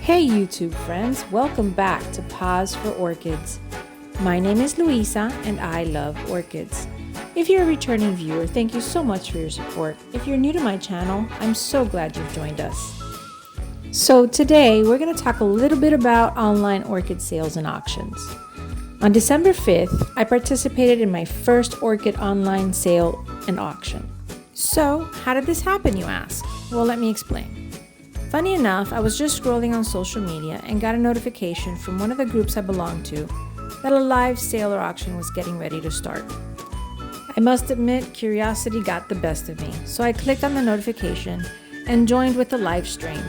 Hey YouTube friends, welcome back to Pause for Orchids. My name is Luisa and I love orchids. If you're a returning viewer, thank you so much for your support. If you're new to my channel, I'm so glad you've joined us. So today we're going to talk a little bit about online orchid sales and auctions. On December 5th, I participated in my first orchid online sale and auction. So how did this happen, you ask? Well, let me explain. Funny enough, I was just scrolling on social media and got a notification from one of the groups I belong to that a live sale or auction was getting ready to start. I must admit, curiosity got the best of me, so I clicked on the notification and joined with the live stream.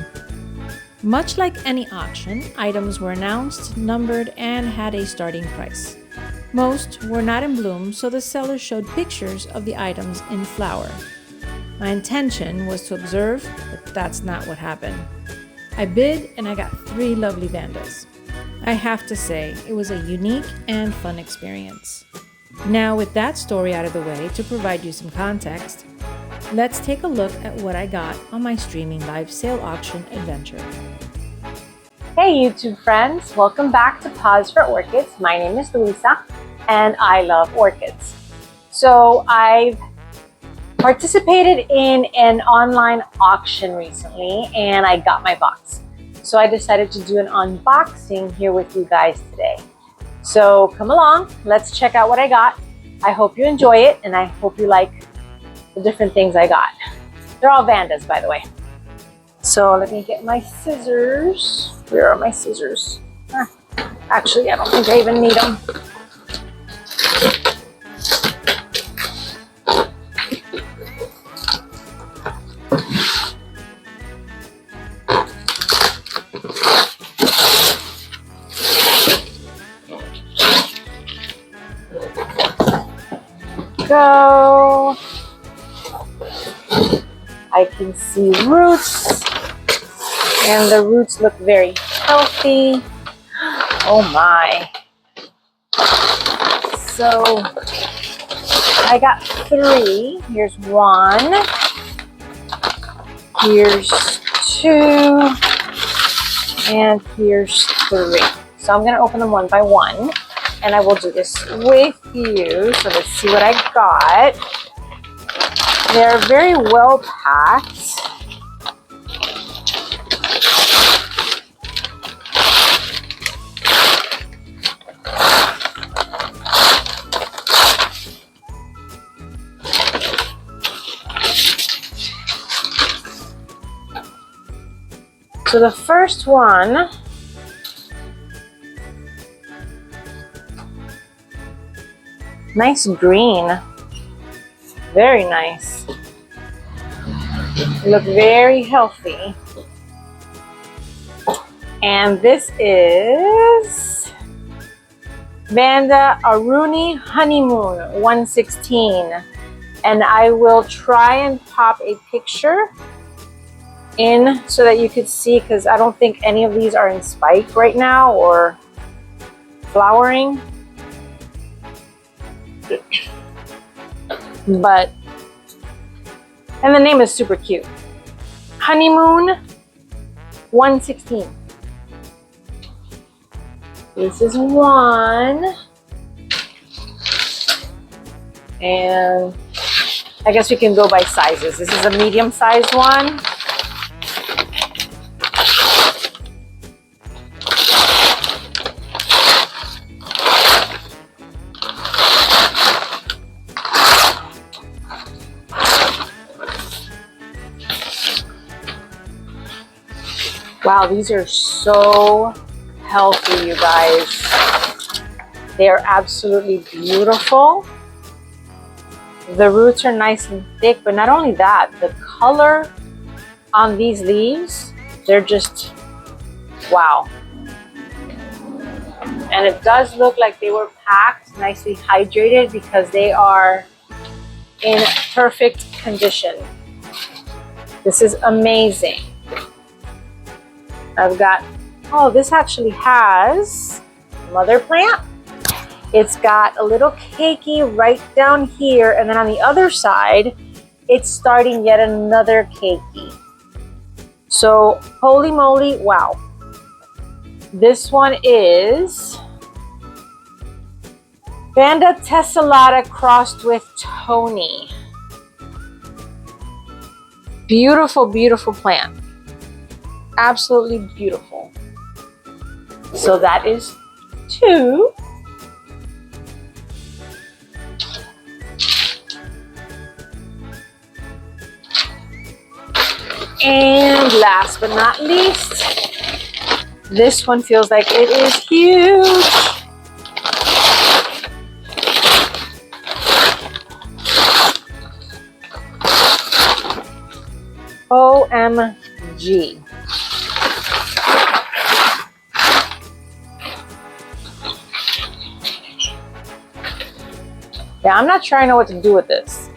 Much like any auction, items were announced, numbered, and had a starting price. Most were not in bloom, so the seller showed pictures of the items in flower. My intention was to observe, but that's not what happened. I bid and I got 3 lovely vandas. I have to say, it was a unique and fun experience. Now with that story out of the way, to provide you some context, let's take a look at what I got on my streaming live sale auction adventure. Hey YouTube friends, welcome back to Pause for Orchids. My name is Luisa and I love orchids. So I've participated in an online auction recently and I got my box. So I decided to do an unboxing here with you guys today. So come along, let's check out what I got. I hope you enjoy it and I hope you like the different things I got. They're all vandas, by the way. So let me get my scissors. Where are my scissors? Actually, I don't think I even need them. Go. I can see roots and the roots look very healthy. Oh my. So I got 3. Here's 1. Here's 2. And here's 3. So I'm going to open them one by one. And I will do this with you. So let's see what I got. They're very well packed. So the first one, nice green, very nice. They look very healthy. And this is Vanda Aruni Honeymoon 116. And I will try and pop a picture in so that you could see, because I don't think any of these are in spike right now or flowering. But, and the name is super cute. Honeymoon 116. This is 1. And I guess we can go by sizes. This is a medium-sized one. Wow, these are so healthy, you guys. They are absolutely beautiful. The roots are nice and thick, but not only that, the color on these leaves, they're just wow. And it does look like they were packed, nicely hydrated, because they are in perfect condition. This is amazing. I've got, oh, this actually has mother plant. It's got a little keiki right down here, and then on the other side, it's starting yet another keiki. So, holy moly, wow. This one is Vanda tessellata crossed with Tony. Beautiful, beautiful plant. Absolutely beautiful. So that is 2. And last but not least, this one feels like it is huge. OMG. Yeah, I'm not sure I know what to do with this.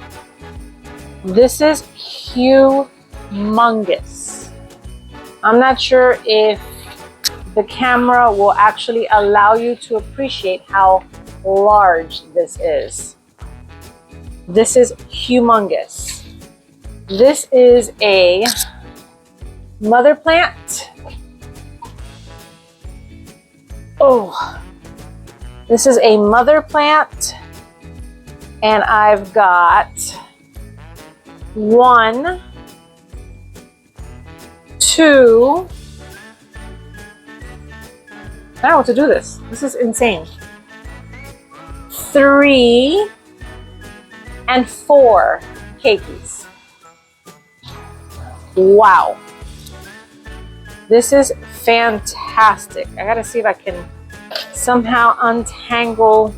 This is humongous. I'm not sure if the camera will actually allow you to appreciate how large this is. This is humongous. This is a mother plant. Oh, this is a mother plant, and I've got 1, 2. I don't know what to do this. This is insane. 3 and 4 keikis. Wow. This is fantastic. I gotta see if I can somehow untangle,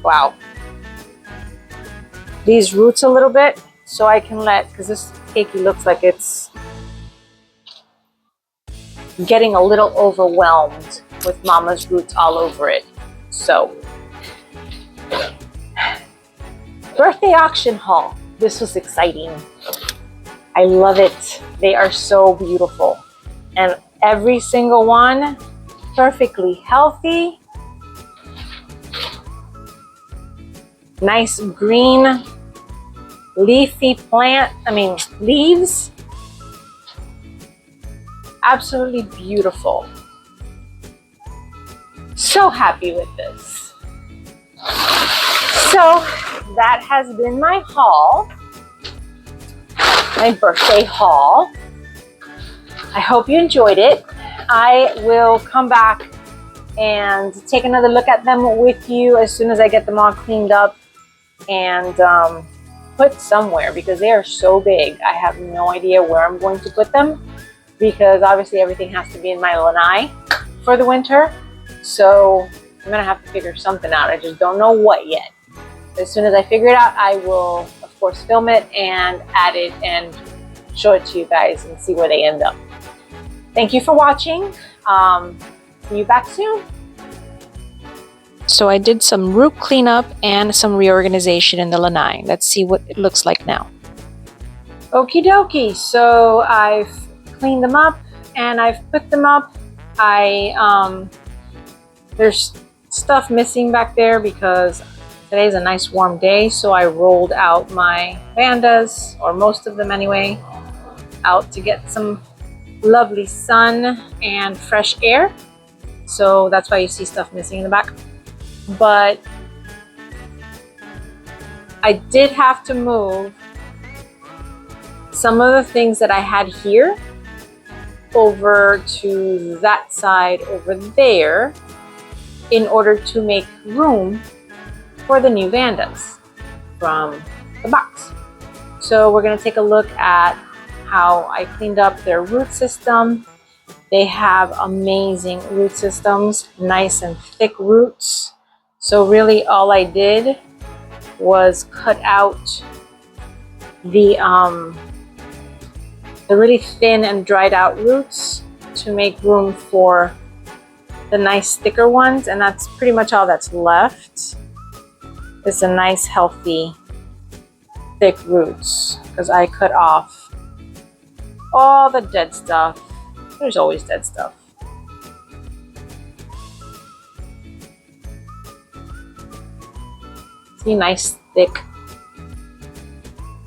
wow, these roots a little bit so I can because this keiki looks like it's getting a little overwhelmed with mama's roots all over it. So, birthday auction haul. This was exciting. I love it. They are so beautiful. And every single one perfectly healthy. Nice green leafy plant, leaves. Absolutely beautiful. So happy with this. So that has been my haul, my birthday haul. I hope you enjoyed it. I will come back and take another look at them with you as soon as I get them all cleaned up and put somewhere, because they are so big. I have no idea where I'm going to put them, because obviously everything has to be in my lanai for the winter. So I'm gonna have to figure something out. I just don't know what yet. As soon as I figure it out, I will of course film it and add it and show it to you guys and see where they end up. Thank you for watching. See you back soon. So I did some root cleanup and some reorganization in the lanai. Let's see what it looks like now. Okie dokie. So I've cleaned them up and I've put them up. There's stuff missing back there because today's a nice warm day, so I rolled out my vandas, or most of them anyway, out to get some lovely sun and fresh air. So that's why you see stuff missing in the back. But I did have to move some of the things that I had here over to that side over there in order to make room for the new vandas from the box. So we're going to take a look at how I cleaned up their root system. They have amazing root systems, nice and thick roots. So really all I did was cut out the really thin and dried out roots to make room for the nice thicker ones, and that's pretty much all that's left. It's a nice healthy thick roots because I cut off all the dead stuff. There's always dead stuff. See, nice thick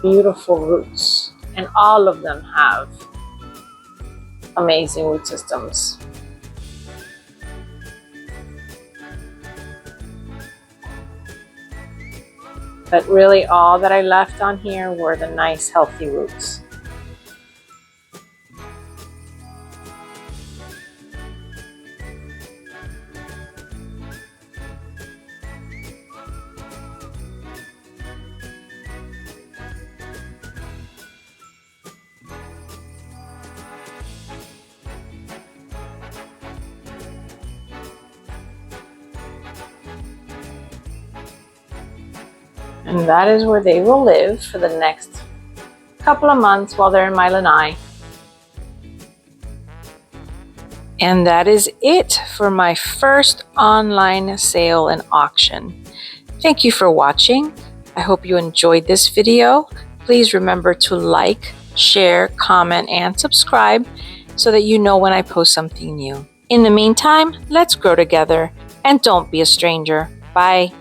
beautiful roots, and all of them have amazing root systems. But really all that I left on here were the nice healthy roots. And that is where they will live for the next couple of months while they're in my lanai. And that is it for my first online sale and auction. Thank you for watching. I hope you enjoyed this video. Please remember to like, share, comment, and subscribe so that you know when I post something new. In the meantime, let's grow together and don't be a stranger. Bye.